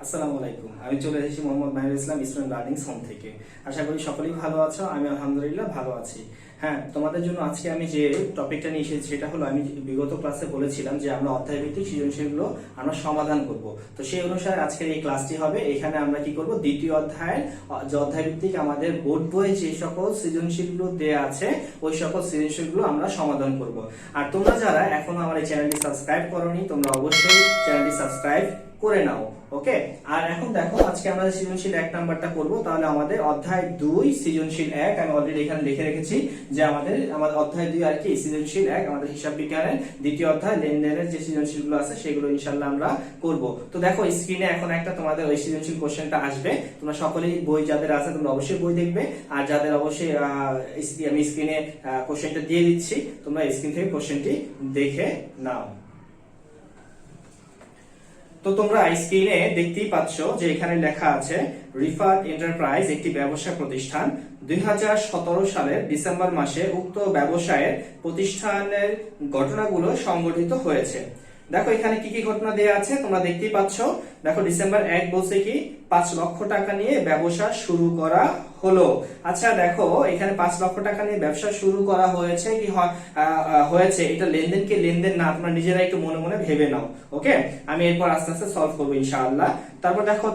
আসসালামু আলাইকুম। আমি চলে এসেছি মোহাম্মদ মাহিরুল ইসলাম স্টুডেন্ট লার্নিং হোম থেকে। আশা করি সকলেই ভালো আছো। আমি আলহামদুলিল্লাহ ভালো আছি। হ্যাঁ, তোমাদের জন্য আজকে আমি যে টপিকটা নিয়ে এসেছি সেটা হলো, আমি বিগত ক্লাসে বলেছিলাম যে আমরা অধ্যায়ভিত্তিক সৃজনশীলগুলো আমরা সমাধান করব। তো সেই অনুসারে আজকের এই ক্লাসটি হবে। এখানে আমরা কি করব, দ্বিতীয় অধ্যায়ের যে অধ্যায়ভিত্তিক আমাদের বোর্ড বইয়ে যে সকল সৃজনশীলগুলো দেয়া আছে ওই সকল সৃজনশীলগুলো আমরা সমাধান করব। আর তোমরা যারা এখনো আমার এই চ্যানেলটি সাবস্ক্রাইব করোনি, তোমরা অবশ্যই চ্যানেলটি সাবস্ক্রাইব করে নাও। ওকে, আর এখন দেখো আজকে আমরা সৃজনশীল 1 নাম্বারটা করব। তাহলে আমাদের অধ্যায় 2 সৃজনশীল 1 আমি অলরেডি এখানে লিখে রেখেছি যে আমাদের অধ্যায় 2 আর কি সৃজনশীল 1 আমাদের হিসাব বিজ্ঞানের দ্বিতীয় অধ্যায় লেনদেনের যে সৃজনশীলগুলো আছে সেগুলো ইনশাআল্লাহ আমরা করব। তো দেখো স্ক্রিনে এখন একটা তোমাদের ওই সৃজনশীল কোশ্চেনটা আসবে। তোমরা সকলেই বই যাদের আছে তোমরা অবশ্যই বই দেখবে, আর যাদের অবশ্যই আমি স্ক্রিনে কোশ্চেনটা দিয়ে দিচ্ছি, তোমরা স্ক্রিন থেকে কোশ্চেনটি দেখে নাও। তো তোমরা স্ক্রিনে দেখতেই পাচ্ছ যে এখানে লেখা আছে রিফাত এন্টারপ্রাইজ একটি ব্যবসা প্রতিষ্ঠান। 2017 সালের ডিসেম্বর মাসে উক্ত ব্যবসায়ের প্রতিষ্ঠানের ঘটনাগুলো সংঘটিত হয়েছে। দেখো এখানে কি কি ঘটনা দেয়া আছে তোমরা দেখতেই পাচ্ছ। দেখো ডিসেম্বর 1 বলছে কি 5 লক্ষ টাকা নিয়ে ব্যবসা শুরু করা হলো। আচ্ছা দেখো এখানে 5 লক্ষ টাকা নিয়ে ব্যবসা শুরু করা হয়েছে কি হয়েছে, এটা লেনদেন কি লেনদেন না, তোমরা নিজেরা একটু মনে মনে ভেবে নাও। ওকে, আমি এরপর আস্তে আস্তে সলভ করবো ইনশাআল্লাহ। তারপর দেখো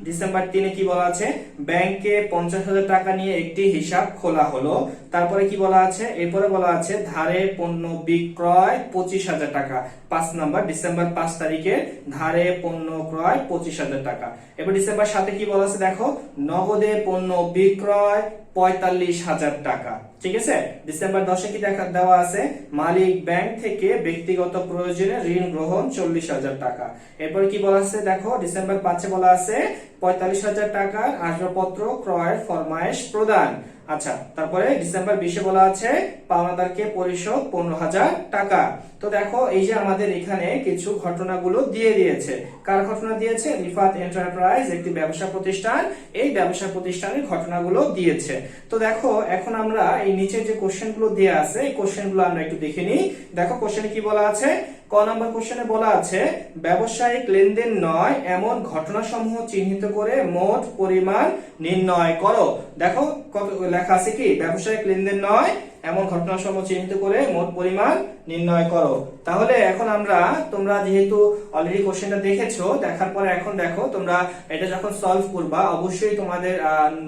ডিসেম্বর 3-এ কি বলা আছে, ব্যাংকে 50,000 টাকা নিয়ে একটি হিসাব খোলা হলো। তারপরে কি বলা আছে, এরপরে বলা আছে ধারে পণ্য বিক্রয় 25,000 টাকা। 5 নাম্বার ডিসেম্বর 5 তারিখে ধারে পণ্য ক্রয় 25,000 টাকা। এবার ডিসেম্বর 7-এ কি বলা আছে দেখো, নগদে পণ্য বিক্রয় 45,000 টাকা। ঠিক আছে, ডিসেম্বর 10-এ কি দেওয়া আছে, মালিক ব্যাংক থেকে ব্যক্তিগত প্রয়োজনে ঋণ গ্রহণ 40,000 টাকা। এরপর কি বলা আছে দেখো, ডিসেম্বর 5-এ বলা আছে 45,000 টাকার আসবাবপত্র ক্রয়ের ফরমায়েশ প্রদান। আচ্ছা, তারপরে ডিসেম্বর 20-এ বলা আছে পাওনাদারকে পরিশোধ 15,000 টাকা। তো দেখো এই যে আমাদের এখানে কিছু ঘটনাগুলো দিয়ে দিয়েছে। কার ঘটনা দিয়েছে, রিফাত এন্টারপ্রাইজ একটি ব্যবসা প্রতিষ্ঠান, এই ব্যবসা প্রতিষ্ঠানের ঘটনাগুলো দিয়েছে। তো দেখো এখন আমরা এই নিচে যে কোশ্চেনগুলো দেয়া আছে এই কোশ্চেনগুলো আমরা একটু দেখে নিই। দেখো কোশ্চেনে কি বলা আছে, ক নাম্বার কোশ্চেনে বলা আছে ব্যবসায়িক লেনদেন নয় এমন ঘটনাসমূহ চিহ্নিত করে মোট পরিমাণ নির্ণয় করো। দেখো কত লেখা আছে কি, ব্যবসায়িক লেনদেন নয় এমন ঘটনাসমূহ চিহ্নিত করে মোট পরিমাণ নির্ণয় করো। তাহলে এখন আমরা, তোমরা যেহেতু অলরেডি কোশ্চেনটা দেখেছো, দেখার পরে এখন দেখো তোমরা এটা যখন সলভ করবা অবশ্যই তোমাদের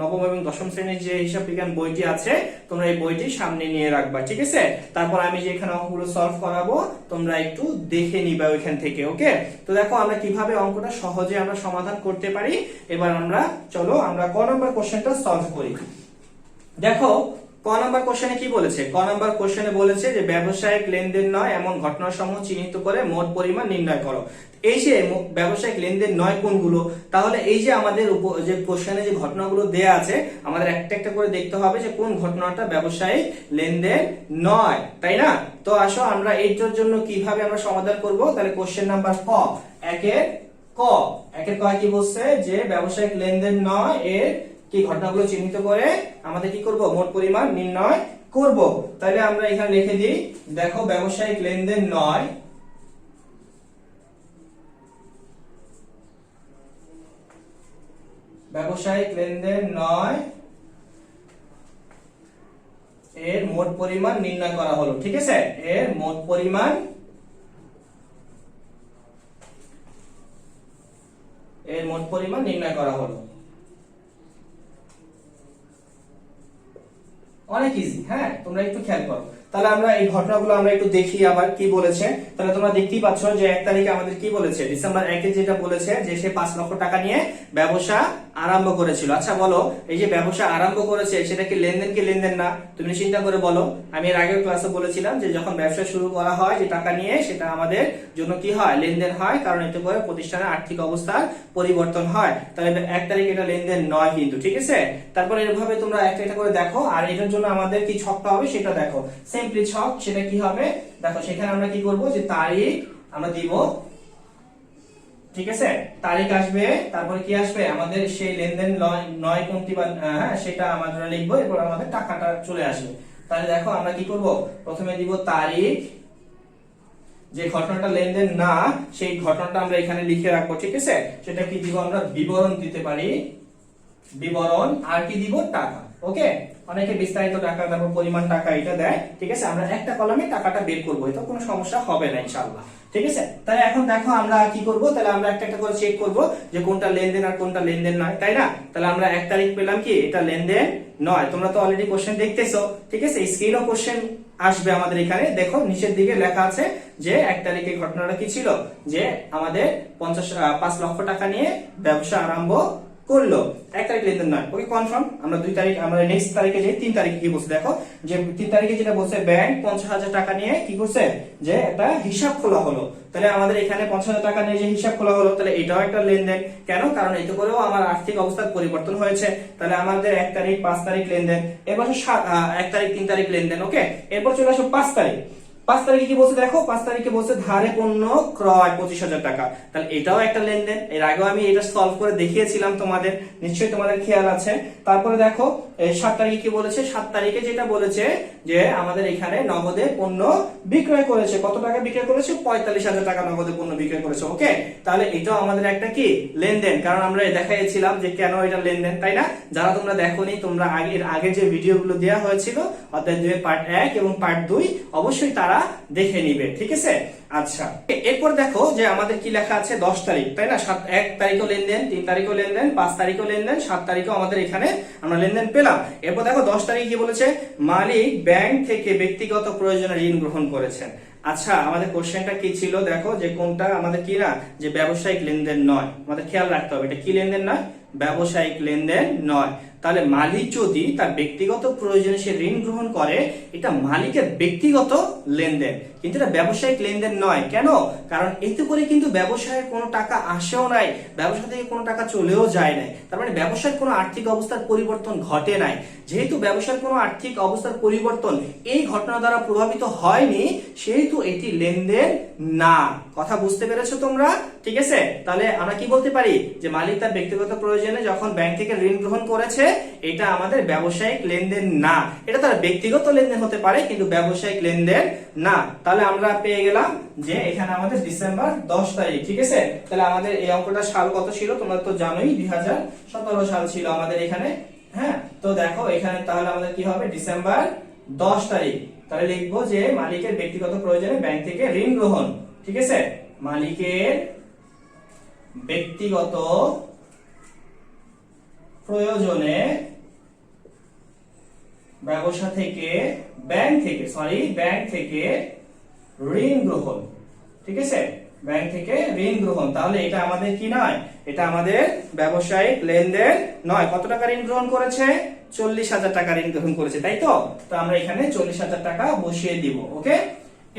নবম এবং দশম শ্রেণীর যে হিসাব বিজ্ঞান বইটি আছে তোমরা এই বইটি সামনে নিয়ে রাখবা। ঠিক আছে, তারপর আমি যে এখানে অঙ্কগুলো সলভ করাবো তোমরা একটু দেখে নিবা ওইখান থেকে। ওকে, তো দেখো আমরা কিভাবে অঙ্কটা সহজে আমরা সমাধান করতে পারি। এবার আমরা চলো আমরা ক নাম্বার কোশ্চেনটা সলভ করি। দেখো ক নাম্বার কোশ্চেনে কি বলেছে, ক নাম্বার কোশ্চেনে বলেছে যে ব্যবসায়িক লেনদেন নয় এমন ঘটনাসমূহ চিহ্নিত করে মোট পরিমাণ নির্ণয় করো। এই যে ব্যবসায়িক লেনদেন নয় কোনগুলো, তাহলে এই যে আমাদের যে কোশ্চেনে যে ঘটনাগুলো দেয়া আছে আমাদের একটা একটা করে দেখতে হবে যে কোন ঘটনাটা ব্যবসায়িক লেনদেন নয়, তাই না? তো আসো আমরা এইটার জন্য কিভাবে আমরা সমাধান করব। তাহলে কোশ্চেন নাম্বার ক, একের ক কি বলছে যে ব্যবসায়িক লেনদেন নয় এর কি ঘটনাগুলো চিহ্নিত করে আমাদের কি করব, মোট পরিমাণ নির্ণয় করব। তাহলে আমরা এখানে লিখে দিই, দেখো ব্যবসায়িক লেনদেন নয় এর মোট পরিমাণ নির্ণয় করা হলো। ঠিক আছে, এর মোট পরিমাণ নির্ণয় করা হলো। অনেক ইজি। হ্যাঁ, তোমরা একটু খেয়াল করো। তাহলে আমরা এই ঘটনাগুলো আমরা একটু দেখি আবার কি বলেছে। তাহলে তোমরা দেখতেই পাচ্ছ যে 1 তারিখে আমাদের কি বলেছে, ডিসেম্বর 1-এ যেটা বলেছে যে সে 5 লক্ষ টাকা নিয়ে ব্যবসা আরম্ভ করেছিল। আচ্ছা বলো, এই যে ব্যবসা আরম্ভ করেছে সেটা কি লেনদেন কি লেনদেন না, তুমি চিন্তা করে বলো। আমি এর আগের ক্লাসে বলেছিলাম যে যখন ব্যবসা শুরু করা হয় যে টাকা নিয়ে, সেটা আমাদের জন্য কি হয়, লেনদেন হয়, কারণ এতে করে প্রতিষ্ঠানের আর্থিক অবস্থার পরিবর্তন হয়। তাহলে 1 তারিখে এটা লেনদেন নয় কিন্তু। ঠিক আছে, তারপরে এভাবে তোমরা একটা একটা করে দেখো। আর এটার জন্য আমাদের কি ছকটা হবে সেটা দেখো, সিম্পলি ছক। সেটা কি হবে দেখো, সেখানে আমরা কি করব যে তারিখ আমরা দিব। ঠিক আছে, তারিখ আসবে, তারপরে কি আসবে আমাদের সেই লেনদেন নয় কোনটি বা হ্যাঁ সেটা আমরা লিখবো, এরপর আমাদের টাকাটা চলে আসবে। তাহলে দেখো আমরা কি করব, প্রথমে দিব তারিখ, যে ঘটনাটা লেনদেন না সেই ঘটনাটা আমরা এখানে লিখে রাখবো, ঠিক আছে। সেটা কি দিব আমরা, বিবরণ দিতে পারি, বিবরণ, আর কি দিব, টাকা। ওকে, অনেকে বিস্তারিত টাকা, তারপর পরিমাণ টাকা এটা দেয়, ঠিক আছে। আমরা একটা কলামে টাকাটা বের করবো, এটা কোনো সমস্যা হবে না ইনশাআল্লাহ, ঠিক আছে। তাহলে এখন দেখো আমরা কি করব, তাহলে আমরা একটা একটা করে চেক করব যে কোনটা লেনদেন আর কোনটা লেনদেন নয়, তাই না। তাহলে আমরা 1 তারিখ পেলাম কি, এটা লেনদেন নয়। তোমরা তো অলরেডি কোশ্চেন দেখতেছো, ঠিক আছে। স্ক্রিনও কোশ্চেন আসবে আমাদের এখানে, দেখো নিচের দিকে লেখা আছে যে 1 তারিখে ঘটনাটা কি ছিল, যে আমাদের 5 লক্ষ টাকা নিয়ে ব্যবসা আরম্ভ করলো। 1 তারিখ লেনদেন নয়, ওকে কনফার্ম। আমরা 2 তারিখ, আমরা নেক্সট তারিখে যাই। 3 তারিখে কি বলছে দেখো, যে 3 তারিখে যেটা বলছে, ব্যাংক 50,000 টাকা নিয়ে কি করছে, যে একটা হিসাব খোলা হলো। তাহলে আমাদের এখানে 50,000 টাকা নিয়ে যে হিসাব খোলা হলো, তাহলে এটাও একটা লেনদেন। কেন, কারণ এতে করেও আমার আর্থিক অবস্থার পরিবর্তন হয়েছে। তাহলে আমাদের 1 তারিখ, 5 তারিখ লেনদেন, এরপর 1 তারিখ, 3 তারিখ লেনদেন। ওকে, এরপর চলে আসো 5 তারিখ। 5 তারিখে কি বলছে দেখো, 5 তারিখে বলছে ধারে পণ্য ক্রয় 25,000 টাকা। তাহলে এটাও একটা লেনদেন। এর আগেও আমি এটা সলভ করে দেখিয়েছিলাম তোমাদের, নিশ্চয়ই তোমাদের খেয়াল আছে। তারপরে দেখো 7 তারিখে কি বলেছে, 7 তারিখে যেটা বলেছে যে আমাদের এখানে নগদে পণ্য বিক্রয় করেছে। কত টাকা বিক্রয় করেছে, 45,000 টাকা নগদে পণ্য বিক্রয় করেছে। ওকে, তাহলে এটাও আমাদের একটা কি লেনদেন, কারণ আমরা দেখাইছিলাম যে কেন এটা লেনদেন, তাই না। যারা তোমরা দেখোনি, তোমরা আগে যে ভিডিওগুলো দেওয়া হয়েছিল অধ্যায় 2 পার্ট 1 এবং পার্ট 2, অবশ্যই তারা দেখে নিবে, ঠিক আছে। আচ্ছা, এরপর দেখো যে আমাদের কি লেখা আছে 10 তারিখ, তাই না। 1 তারিখও লেনদেন, 3 তারিখও লেনদেন, 5 তারিখও লেনদেন, 7 তারিখও আমাদের এখানে আমরা লেনদেন পেলাম। এরপর দেখো 10 তারিখে কি বলেছে, মালিক ব্যাংক থেকে ব্যক্তিগত প্রয়োজনে ঋণ গ্রহণ করেছেন। আচ্ছা, আমাদের কোশ্চেনটা কি ছিল দেখো, যে কোনটা আমাদের কি না, যে ব্যবসায়িক লেনদেন নয়। আমাদের খেয়াল রাখতে হবে এটা কি লেনদেন নয়, ব্যবসায়িক লেনদেন নয়। তাহলে মালিক যদি তার ব্যক্তিগত প্রয়োজনে সে ঋণ গ্রহণ করে, এটা মালিকের ব্যক্তিগত লেনদেন, কিন্তু এটা ব্যবসায়িক লেনদেন নয়। কেন, কারণ এতে করে কিন্তু ব্যবসায়ের কোনো টাকা আসেও নাই, ব্যবসা থেকে কোনো টাকা চলেও যায় নাই। তার মানে ব্যবসার কোনো আর্থিক অবস্থার পরিবর্তন ঘটে নাই। যেহেতু ব্যবসার কোনো আর্থিক অবস্থার পরিবর্তন এই ঘটনা দ্বারা প্রভাবিত হয়নি, সেহেতু এটি লেনদেন না। কথা বুঝতে পেরেছো তোমরা, ঠিক আছে। তাহলে আমরা কি বলতে পারি, যে মালিক তার ব্যক্তিগত প্রয়োজনে যখন ব্যাংক থেকে ঋণ গ্রহণ করেছে, এটা আমাদের ব্যবসায়িক লেনদেন না। এটা তার ব্যক্তিগত লেনদেন হতে পারে, কিন্তু ব্যবসায়িক লেনদেন না। তাহলে আমরা পেয়ে গেলাম যে এখানে আমাদের ডিসেম্বর 10 তারিখ, ঠিক আছে। তাহলে আমাদের এই অঙ্কটা সাল কত ছিল, তোমরা তো জানোই 2017 সাল ছিল আমাদের এখানে। হ্যাঁ, তো দেখো এখানে তাহলে আমাদের কি হবে, ডিসেম্বর 10 তারিখ। তাহলে লিখবো যে মালিকের ব্যক্তিগত প্রয়োজনে ব্যাংক থেকে ঋণ গ্রহণ, ঠিক আছে। মালিকের ব্যক্তিগত প্রয়োজনে ব্যবসা থেকে ব্যাংক থেকে ঋণ গ্রহণ, ঠিক আছে। ব্যাংক থেকে ঋণ গ্রহণ, তাহলে এটা আমাদের কি নয়, এটা আমাদের ব্যবসায়িক লেনদেন নয়। কত টাকা ঋণ গ্রহণ করেছে, 40,000 টাকা ঋণ গ্রহণ করেছে, তাই তো। তো আমরা এখানে 40,000 টাকা বসিয়ে দিব। ওকে,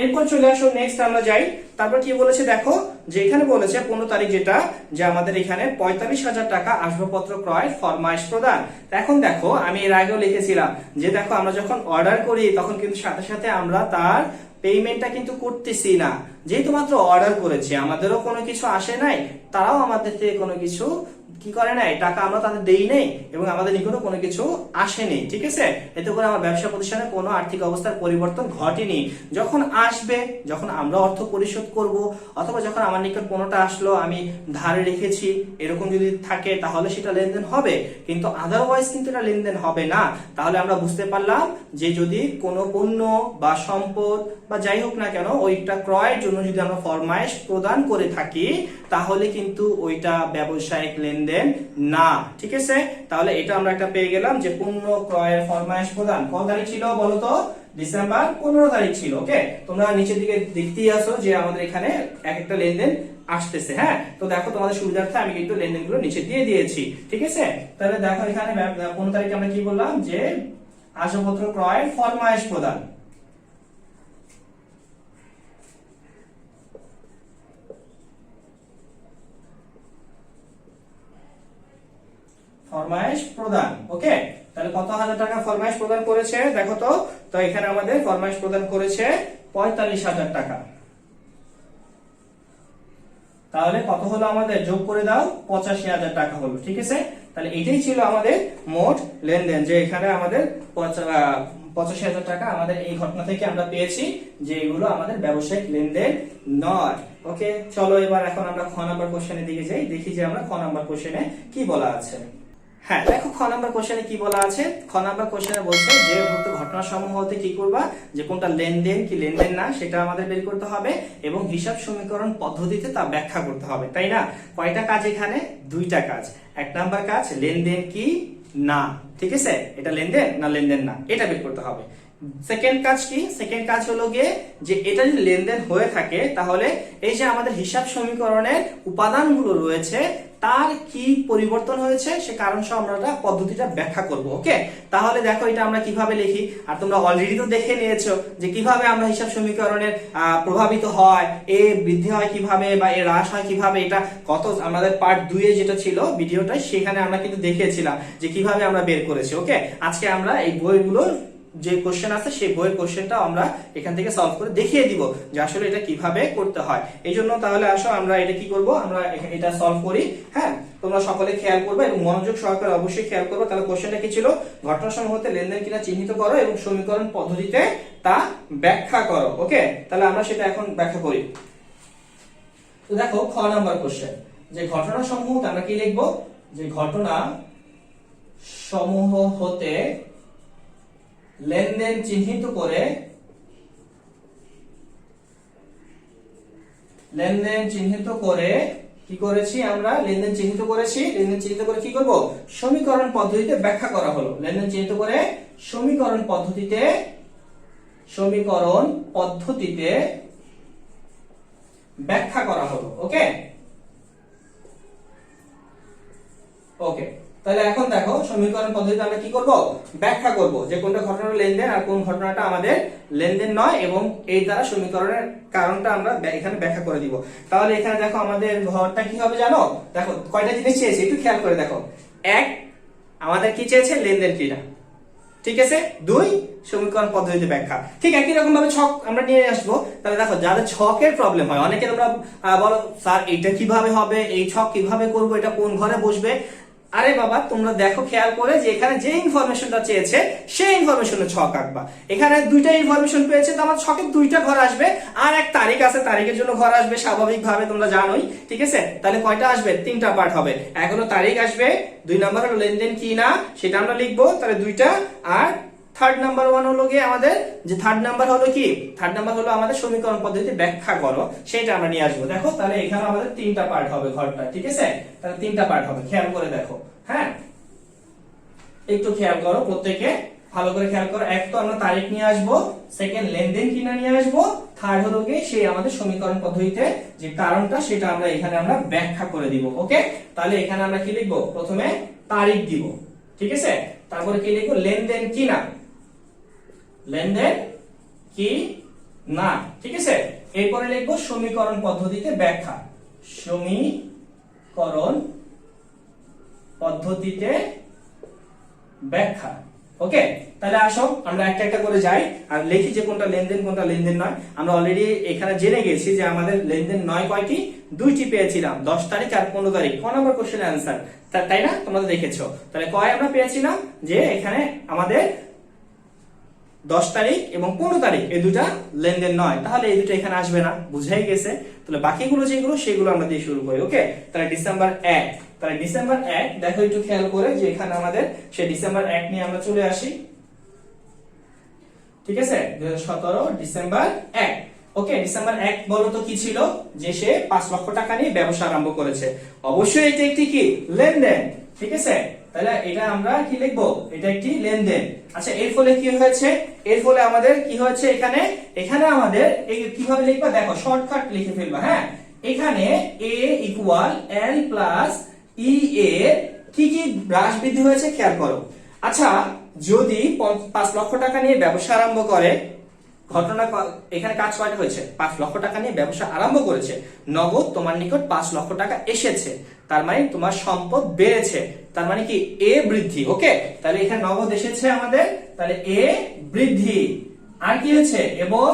এরপর চলে আসো নেক্সট আমরা যাই। তারপর কি বলেছে দেখো, যে এখানে বলেছে 15 তারিখ যেটা, যে আমাদের এখানে 45,000 টাকা আসবাবপত্র ক্রয় ফরমাইশ প্রদান। এখন দেখো আমি এর আগেও লিখেছিলাম যে দেখো আমরা যখন অর্ডার করি তখন কিন্তু সাথে সাথে আমরা তার পেমেন্টটা কিন্তু করতেছি না। যেহেতু মাত্র অর্ডার করেছি, আমাদেরও কোনো কিছু আসে নাই, তারাও আমাদের থেকে কোনো কিছু কি করে নাই, টাকা আমরা তাদের দেই নেই, এবং আমাদের নিকটও কোনো কিছু আসেনি, ঠিক আছে। এতে করে আমার ব্যবসা প্রতিষ্ঠানে কোনো আর্থিক অবস্থার পরিবর্তন ঘটেনি। যখন আসবে, যখন আমরা অর্থ পরিশোধ করব, অথবা যখন আমার নিকট কোনোটা আসলো আমি ধারে রেখেছি, এরকম যদি থাকে তাহলে সেটা লেনদেন হবে, কিন্তু আদারওয়াইজ কিন্তু এটা লেনদেন হবে না। তাহলে আমরা বুঝতে পারলাম যে যদি কোনো পণ্য বা সম্পদ বা যাই হোক না কেন, ওইটা ক্রয়ের জন্য যদি আমরা ফরমাইশ প্রদান করে থাকি, তাহলে কিন্তু ওইটা ব্যবসায়িক লেনদেন না, ঠিক আছে। তাহলে এটা আমরা একটা পেয়ে গেলাম যে পণ্য ক্রয়ের ফরমাইশ প্রদান কত তারিখ ছিল বলতো, ডিসেম্বর 15 তারিখ ছিল। ওকে, তোমরা নিচের দিকে দেখতেই আসো যে আমাদের এখানে এক একটা লেনদেন আসতেছে। হ্যাঁ, তো দেখো তোমাদের সুবিধার্থে আমি কিন্তু লেনদেনগুলো নিচে দিয়ে দিয়েছি, ঠিক আছে। তাহলে দেখো এখানে 15 তারিখে আমরা কি বললাম, যে আসবাবপত্র ক্রয়ের ফরমাইশ প্রদান, ফরমাইশ প্রদান। ওকে, তাহলে কত হাজার টাকা ফরমাইশ প্রদান করেছে দেখো তো। তো এখানে আমাদের ফরমাইশ প্রদান করেছে 45,000 টাকা। তাহলে কত হলো আমাদের, যোগ করে দাও, 85,000 টাকা হলো, ঠিক আছে। তাহলে এটাই ছিল আমাদের মোট লেনদেন, যে এখানে আমাদের 85,000 টাকা আমাদের এই ঘটনা থেকে আমরা পেয়েছি যে এগুলো আমাদের ব্যবসায়িক লেনদেন নয়। ওকে, চলো এবার এখন আমরা খ নাম্বার কোশ্চেনের দিকে যাই, দেখি যে আমরা খ নাম্বার কোশ্চেনে কি বলা আছে। হ্যাঁ দেখো খ নাম্বার কোশ্চেনে কি বলা আছে। খ নাম্বার কোশ্চেনে বলছে যে উক্ত ঘটনা সমূহ হতে কি করবা, যে কোনটা লেনদেন কি লেনদেন না সেটা আমাদের বের করতে হবে এবং হিসাব সমীকরণ পদ্ধতিতে তা ব্যাখ্যা করতে হবে, তাই না? কয়টা কাজ এখানে? দুইটা কাজ। এক নাম্বার কাজ লেনদেন কি না, ঠিক আছে, এটা লেনদেন না লেনদেন না এটা বের করতে হবে। সেকেন্ড কাজ কি? সেকেন্ড কাজ হলো গিয়ে যে এটা যদি লেনদেন হয়ে থাকে তাহলে এই যে আমাদের হিসাব সমীকরণের উপাদানগুলো রয়েছে তার কি পরিবর্তন হয়েছে সে কারণ সহ আমরা পদ্ধতিটা ব্যাখ্যা করব। ওকে, তাহলে দেখো এটা আমরা কিভাবে লিখি, আর তোমরা অলরেডি তো দেখে নিয়েছো যে কিভাবে আমরা হিসাব সমীকরণের প্রভাবিত হয়, এ বৃদ্ধি হয় কিভাবে বা এ হ্রাস হয় কিভাবে, এটা কত আমাদের পার্ট 2 এ যেটা ছিল ভিডিওটা সেখানে আমরা কিন্তু দেখিয়েছিলাম যে কিভাবে আমরা বের করেছি। ওকে, আজকে আমরা এই বইগুলো যে কোশ্চেন আছে সেই বইয়ের কোশ্চেনটা আমরা এখান থেকে সলভ করে দেখিয়ে দিব যে আসলে এটা কিভাবে করতে হয়। এই জন্য তাহলে আসো আমরা এটা কি করব, আমরা এটা সলভ করি। হ্যাঁ, তোমরা সকলে খেয়াল করবে এবং মনোযোগ সহকারে অবশ্যই খেয়াল করবে। তাহলে কোশ্চেনটা কি ছিল? ঘটনা সমূহ হতে লেনদেন কিনা চিহ্নিত করো এবং সমীকরণ পদ্ধতিতে তা ব্যাখ্যা করো। ওকে, তাহলে আমরা সেটা এখন ব্যাখ্যা করি। তো দেখো খ নাম্বার কোশ্চেন, যে ঘটনা সমূহ আমরা কি লিখবো, যে ঘটনা সমূহ হতে লেনদেন চিহ্নিত করে কি করেছি আমরা? লেনদেন চিহ্নিত করেছি। লেনদেন চিহ্নিত করে কি করব? সমীকরণ পদ্ধতিতে ব্যাখ্যা করা হলো। লেনদেন চিহ্নিত করে সমীকরণ পদ্ধতিতে ব্যাখ্যা করা হলো। ওকে ওকে, তাহলে এখন দেখো সমীকরণ পদ্ধতিতে আমরা কি করব? ব্যাখ্যা করব যে কোনটা ঘটনাটা লেনদেন আর কোন ঘটনাটা আমাদের লেনদেন নয়, এবং এই দ্বারা সমীকরণের কারণটা আমরা এখানে ব্যাখ্যা করে দিব। তাহলে এখানে দেখো আমাদের ঘরটা কি হবে জানো? দেখো কয়টা জিনিস চেয়েছে একটু খেয়াল করে দেখো। এক, আমাদের কি চেয়েছে? লেনদেন কিনা, ঠিক আছে। দুই, সমীকরণ পদ্ধতিতে ব্যাখ্যা। ঠিক একই রকম ভাবে ছক আমরা নিয়ে আসবো। তাহলে দেখো যাদের ছকের প্রবলেম হয়, অনেকে তোমরা বলো স্যার এটা কিভাবে হবে, এই ছক কিভাবে করব, এটা কোন ঘরে বসবে। আরে বাবা তোমরা দেখো খেয়াল করে যে এখানে যে ইনফরমেশনটা চেয়েছে সেই ইনফরমেশনের ছক আঁকবা। এখানে দুইটা ইনফরমেশন পেয়েছে তো আমার ছকের দুইটা ঘর আসবে, আর এক তারিখ আছে, তারিখের জন্য ঘর আসবে স্বাভাবিকভাবে, তোমরা জানোই, ঠিক আছে। তাহলে কয়টা আসবে? তিনটা পার্ট হবে। এক হলো তারিখ আসবে, দুই নাম্বার হলো লেনদেন কি না সেটা আমরা লিখবো, তাহলে দুইটা। আর থার্ড নাম্বার ওয়ান হলো গিয়ে আমাদের যে থার্ড নাম্বার হলো কি? থার্ড নাম্বার হলো আমাদের সমীকরণ পদ্ধতি ব্যাখ্যা করো, সেটা আমরা নিয়ে আসবো। দেখো তাহলে এখানে আমাদের তিনটা পার্ট হবে ঘরটা, ঠিক আছে। তাহলে তিনটা পার্ট হবে, খেয়াল করে দেখো। হ্যাঁ, একটু খেয়াল করো, প্রত্যেকে ভালো করে খেয়াল করো। এক তো আমরা তারিখ নিয়ে আসবো, সেকেন্ড লেনদেন কিনা নিয়ে আসবো, থার্ড হলো গিয়ে সেই আমাদের সমীকরণ পদ্ধতিতে যে কারণটা সেটা আমরা এখানে আমরা ব্যাখ্যা করে দিব। ওকে, তাহলে এখানে আমরা কি লিখবো? প্রথমে তারিখ দিব, ঠিক আছে। তারপরে কি লিখবো? লেনদেন কি না, লেনদেন কি না, ঠিক আছে। এরপরে লিখবো সমীকরণ পদ্ধতিতে ব্যাখ্যা, সমীকরণ পদ্ধতিতে ব্যাখ্যা। ওকে, তাহলে আসো আমরা একটা একটা করে যাই আর লিখি যে কোনটা লেনদেন কোনটা লেনদেন নয়। আমরা অলরেডি এখানে জেনে গেছি যে আমাদের লেনদেন নয় কয়টি? দুইটি পেয়েছিলাম, 10 তারিখ আর 15 তারিখ। ক নম্বর কোশ্চেনের অ্যান্সার, তাই না? তোমরা দেখেছো। তাহলে কয় আমরা পেয়েছিলাম? যে এখানে আমাদের 10 তারিখ এবং 15 তারিখ এই দুটা লেনদেন নয়, তাহলে এই দুটো এখানে আসবে না, বুঝাই গেছে। তাহলে বাকিগুলো যেগুলো সেগুলো আমরা দিয়ে শুরু করি। ওকে, তাহলে ডিসেম্বর 1, তাহলে ডিসেম্বর 1 দেখো একটু খেয়াল করে যে এখানে আমাদের সেই ডিসেম্বর 1 নিয়ে আমরা চলে আসি, ঠিক আছে। 2017 ডিসেম্বর 1। ওকে, ডিসেম্বর 1 বলো তো কি ছিল? যে সে 5 লক্ষ টাকা নিয়ে ব্যবসা আরম্ভ করেছে। অবশ্যই এটা একটি কি? লেনদেন, ঠিক আছে। তাহলে এটা আমরা কি লিখবো? এটা একটি লেনদেন। আচ্ছা, এর ফলে কি হয়েছে? এর ফলে আমাদের কি হয়েছে? এখানে আমাদের এই কিভাবে লিখবা দেখো, শর্টকাট লিখে ফেলবা। হ্যাঁ, এখানে a equal l plus e এর কি কি হ্রাস বৃদ্ধি হয়েছে খেয়াল করো। আচ্ছা, যদি 5 লক্ষ টাকা নিয়ে ব্যবসা আরম্ভ করে, ঘটনা এখানে কাজ কয়টা হয়েছে? 5 লক্ষ টাকা নিয়ে ব্যবসা আরম্ভ করেছে, নগদ তোমার নিকট 5 লক্ষ টাকা এসেছে, তার মানে তোমার সম্পদ বেড়েছে, তার মানে কি? এ বৃদ্ধি। ওকে, তাহলে এখানে নগদ এসেছে আমাদের, তাহলে এ বৃদ্ধি। আর কি হয়েছে? এবং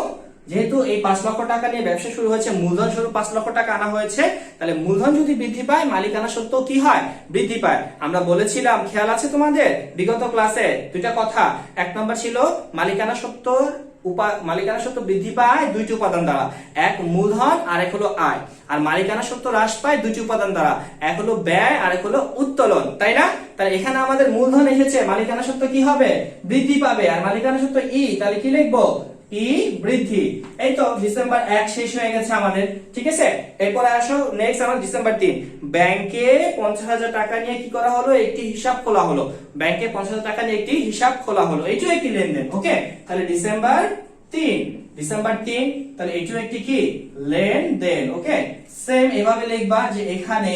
যেহেতু এই 5 লক্ষ টাকা নিয়ে ব্যবসা শুরু হয়েছে, মূলধন স্বরূপ 5 লক্ষ টাকা আনা হয়েছে, তাহলে মূলধন যদি বৃদ্ধি পায় মালিকানা সত্ত্ব কি হয়? বৃদ্ধি পায়। আমরা বলেছিলাম, খেয়াল আছে তোমাদের বিগত ক্লাসে দুইটা কথা। এক নম্বর ছিল মালিকানা সত্ত্ব বৃদ্ধি পায় দুইটি উপাদান দ্বারা, এক মূলধন আর এক হলো আয়। আর মালিকানা সত্ত্ব হ্রাস পায় দুইটি উপাদান দ্বারা, এক হলো ব্যয় আর এক হলো উত্তোলন, তাই না? তাহলে এখানে আমাদের মূলধন এসেছে, মালিকানা সত্ত্ব কি হবে? বৃদ্ধি পাবে। আর মালিকানা সত্ত্ব ই, তাহলে কি লিখবো? ই বৃদ্ধি। এই তো ডিসেম্বর 1 শেষ হয়ে গেছে আমাদের, ঠিক আছে। এরপরে আসো নেক্সট আমার ডিসেম্বর 3। ব্যাংকে 50,000 টাকা নিয়ে কি করা হলো? একটি হিসাব খোলা হলো। ব্যাংকে 50,000 টাকা নিয়ে একটি হিসাব খোলা হলো, এইটাও একটি লেনদেন। ওকে, তাহলে ডিসেম্বর 3, তাহলে এইটাও একটি কি? লেনদেন। ওকে, সেম এভাবে লিখবা যে এখানে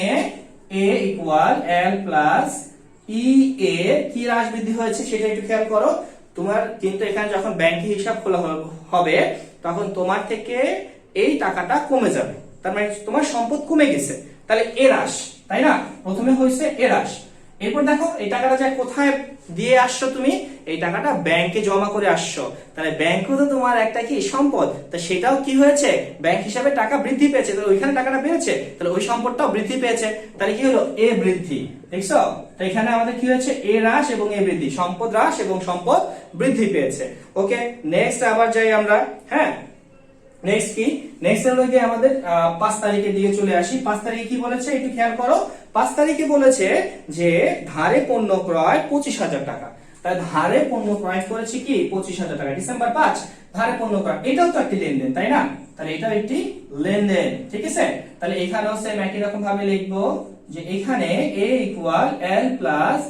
a equal l plus E এ কি হ্রাস বৃদ্ধি হয়েছে সেটা একটু খেয়াল করো। তোমার কিন্তু এখানে যখন ব্যাংকে হিসাব খোলা হবে তখন তোমার থেকে এই টাকাটা কমে যাবে, তার মানে তোমার সম্পদ কমে গেছে, তাহলে এ হ্রাস, তাই না? প্রথমে হয়েছে এ হ্রাস। এরপর দেখো এই টাকাটা যা কোথায় দিয়ে আসছো তুমি? এই টাকাটা ব্যাংকে জমা করে আসছো, তাহলে ব্যাংকও তো তোমার একটা কি সম্পদ, তা সেটাও কি হয়েছে? ব্যাংক হিসাবে টাকা বৃদ্ধি পেয়েছে, তাহলে ওইখানে টাকাটা বেড়েছে, তাহলে ওই সম্পদটাও বৃদ্ধি পেয়েছে, তাহলে কি হলো? এ বৃদ্ধি। দেখছো, তো এখানে আমাদের কি হয়েছে? এ হ্রাস এবং এ বৃদ্ধি, সম্পদ হ্রাস এবং সম্পদ বৃদ্ধি পেয়েছে। ওকে, নেক্সট আবার যাই আমরা। হ্যাঁ, নেক্সট কি? নেক্সট হলো কি আমাদের 5 তারিখে দিয়ে চলে আসি। 5 তারিখে কি বলেছে একটু খেয়াল করো। 5 তারিখে বলেছে যে ধারে পণ্য ক্রয় 25,000 টাকা। তাই ধারে পণ্য ক্রয় করেছে কি? 25,000 টাকা। ডিসেম্বর 5 ধারে পণ্য ক্রয়, এটাও তো একটি লেনদেন, তাই না? তাহলে এটাও একটি লেনদেন, ঠিক আছে। তাহলে এখানেও সেম একই রকম ভাবে লিখবো যে এখানে a equal l plus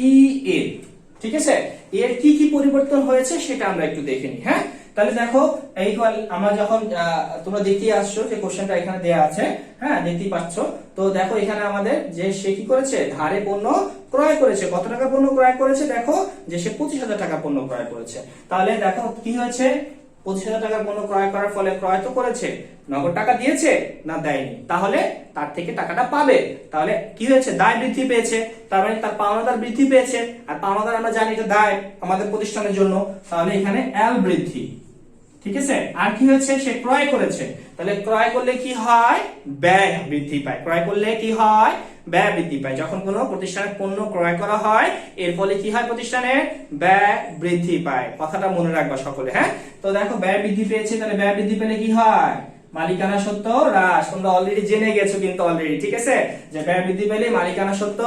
E এ, ঠিক আছে। এর কি কি পরিবর্তন হয়েছে সেটা আমরা একটু দেখে নিই। হ্যাঁ, তাহলে দেখো এই আমরা যখন তোমরা দেখতে আসছো যে কোশ্চেনটা এখানে দেয়া আছে, হ্যাঁ দেখতেই পাচ্ছ। তো দেখো এখানে আমাদের যে সে কি করেছে? ধারে পণ্য ক্রয় করেছে। কত টাকা পণ্য ক্রয় করেছে? দেখো যে সে 25,000 টাকা পণ্য ক্রয় করেছে। তাহলে দেখো কি হয়েছে? 25,000 টাকা পণ্য ক্রয় করার ফলে ক্রয় তো করেছে, নগদ টাকা দিয়েছে না দেয়নি, তাহলে তার থেকে টাকাটা পাবে। তাহলে কি হয়েছে? দায় বৃদ্ধি পেয়েছে, তার মানে তার পাওনাদার বৃদ্ধি পেয়েছে। আর পাওনাদার আমরা জানি এটা দায় আমাদের প্রতিষ্ঠানের জন্য, তাহলে এখানে এল বৃদ্ধি, ঠিক আছে। আর কি হয়েছে? সে ক্রয় করেছে, তাহলে ক্রয় করলে কি হয়? ব্যয় বৃদ্ধি পায়। ক্রয় করলে কি হয়? ব্যয় বৃদ্ধি পায়। যখন কোনো প্রতিষ্ঠানের পণ্য ক্রয় করা হয় এর ফলে কি হয়? প্রতিষ্ঠানের ব্যয় বৃদ্ধি পায়। কথাটা মনে রাখবা সকলে। হ্যাঁ, তো দেখো ব্যয় বৃদ্ধি পেয়েছে, তাহলে ব্যয় বৃদ্ধি পেলে কি হয়? মালিকানা সত্ত্ব হ্রাস। তোমরা অলরেডি জেনে গেছো কিন্তু অলরেডি, ঠিক আছে, যে ব্যয় বৃদ্ধি পেলে মালিকানা সত্ত্ব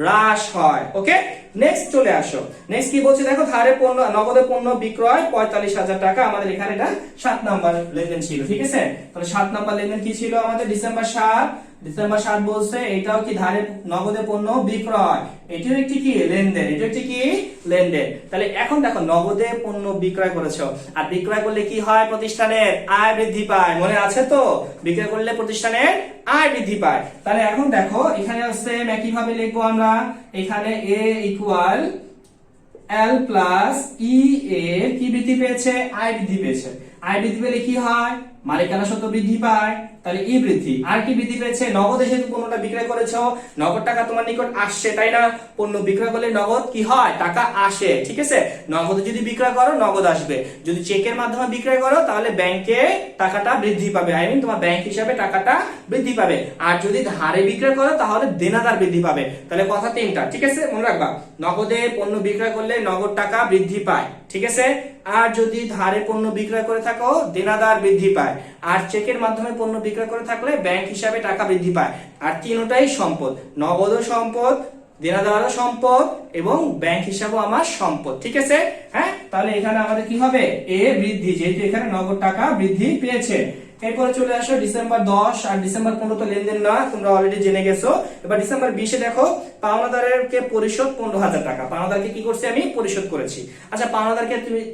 হ্রাস হয়। ওকে, নেক্সট চলে আসো। নেক্সট কি বলছে দেখো, ধারে পণ্য নগদে পণ্য বিক্রয় 45,000 টাকা। আমাদের এখানে এটা 7 নাম্বার লেনদেন ছিল, ঠিক আছে। তাহলে 7 নাম্বার লেনদেন কি ছিল আমাদের? ডিসেম্বর 7 বলছে এটাও কি ধারে নগদে পণ্য বিক্রয়, এটিও একটি কি? লেনদেন। এটা একটি কি? লেনদেন। তাহলে এখন দেখো নগদে পণ্য বিক্রয় করেছো, আর বিক্রয় করলে কি হয়? প্রতিষ্ঠানের আয় বৃদ্ধি পায়। মনে আছে তো? বিক্রয় করলে প্রতিষ্ঠানের আয় বৃদ্ধি পায়। তাহলে এখন দেখো এখানে সেম একই ভাবে লিখবো আমরা। এখানে a equal l plus E এ কি বৃদ্ধি পেয়েছে? আয় বৃদ্ধি পেয়েছে। আয় বৃদ্ধি পেলে কি হয়? মালিকানা সত্ত্ব বৃদ্ধি পায়, তাহলে ই বৃদ্ধি। আর কি বৃদ্ধি পেয়েছে? নগদে যেহেতু পণ্যটা বিক্রয় করেছো, নগদ টাকা তোমার নিকট আসছে, তাই না? পণ্য বিক্রয় করলে নগদ কি হয়? টাকা আসে, ঠিক আছে। নগদে যদি বিক্রয় করো নগদ আসবে, যদি চেকের মাধ্যমে বিক্রয় করো তাহলে ব্যাংকে টাকাটা বৃদ্ধি পাবে, আই মিন তোমার ব্যাংক হিসাবে টাকাটা বৃদ্ধি পাবে। আর যদি ধারে বিক্রয় করো তাহলে দেনাদার বৃদ্ধি পাবে। তাহলে কথা তিনটা, ঠিক আছে, মনে রাখবা। নগদে পণ্য বিক্রয় করলে নগদ টাকা বৃদ্ধি পায়, ঠিক আছে। আর যদি ধারে পণ্য বিক্রয় করে থাকো দেনাদার বৃদ্ধি পায়। আর চেকের মাধ্যমে পণ্য বিক্রয় করে থাকলে ব্যাংক হিসাবে টাকা বৃদ্ধি পায়। আর তিনটাই সম্পদ, নগদও সম্পদ, দেনাদারও সম্পদ এবং ব্যাংক হিসাবেও আমার সম্পদ, ঠিক আছে। হ্যাঁ, তাহলে এখানে আমাদের কি হবে? এ বৃদ্ধি, যেহেতু এখানে নগদ টাকা বৃদ্ধি পেয়েছে। এরপরে চলে আসো ডিসেম্বর 10 আর ডিসেম্বর 15 তো লেনদেন না, তোমরা অলরেডি জেনে গেছো। এবার ডিসেম্বর 20 দেখো পাওনাদারকে পরিশোধ 15,000 টাকা। পাওনাদারকে কি করছি? আমি পরিশোধ করেছি। আচ্ছা,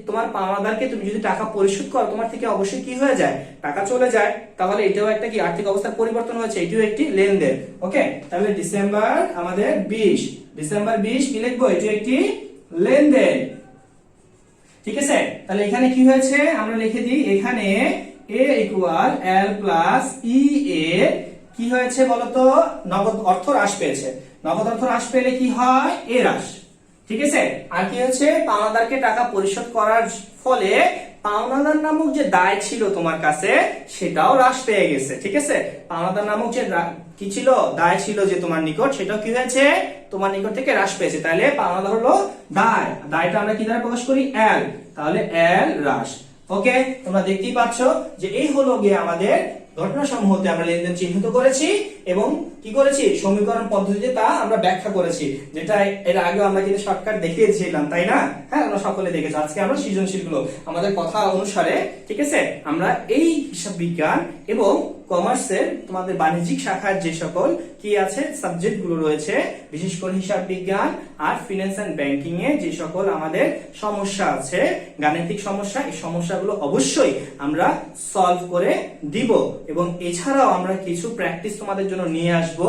তোমার পাওনাদারকে তুমি যদি টাকা পরিশোধ করো তোমার থেকে অবশ্যই কি হয়ে যায়? টাকা চলে যায়। তাহলে এটাও একটা কি? আর্থিক অবস্থার পরিবর্তন হয়েছে, এটিও একটি লেনদেন। ওকে, তাহলে ডিসেম্বর আমাদের 20, ডিসেম্বর 20 কি লিখবো? এটি একটি লেনদেন, ঠিক আছে। তাহলে এখানে কি হয়েছে আমরা লিখে দিই। এখানে a equal l plus E এ কি হয়েছে বলতো? নগদ অর্থ হ্রাস পেয়েছে। নগদ অর্থ হ্রাস পেলে কি হয়? এ হ্রাস, ঠিক আছে। আর কি হচ্ছে? পাওনাদারকে টাকা পরিশোধ করার ফলে পাওনাদার নামক যে দায় ছিল তোমার কাছে সেটাও হ্রাস পেয়ে গেছে, ঠিক আছে। পাওনাদার নামক যে কি ছিল, দায় ছিল যে তোমার নিকট, সেটাও কি হয়েছে, তোমার নিকট থেকে হ্রাস পেয়েছে। তাহলে পাওনাদার হলো দায়, দায়টা আমরা কি দ্বারা প্রকাশ করি, এল, তাহলে এল হ্রাস। ওকে, তোমরা দেখতেই পাচ্ছ যে এই হলো গিয়ে আমাদের ঘটনা সমূহতে আমরা লেনদেন চিহ্নিত করেছি এবং কি করেছি, সমীকরণ পদ্ধতিতে তা আমরা ব্যাখ্যা করেছি, যেটা এর আগে আমরা কিন্তু শর্টকাট দেখিয়েছিলাম, তাই না? হ্যাঁ, আমরা সকলে দেখেছি। আজকে আমরা সৃজনশীল গুলো আমাদের কথা অনুসারে, ঠিক আছে, আমরা এই হিসাব বিজ্ঞান এবং কমার্সের তোমাদের বাণিজ্যিক শাখার যে সকল কি আছে সাবজেক্ট গুলো রয়েছে, বিশেষ করে হিসাব বিজ্ঞান আর ফিনান্স এন্ড ব্যাংকিং এ যে সকল আমাদের সমস্যা আছে, গাণিতিক সমস্যা, এই সমস্যাগুলো অবশ্যই আমরা সলভ করে দিব এবং এছাড়াও আমরা কিছু প্র্যাকটিস তোমাদের জন্য নিয়ে আসব,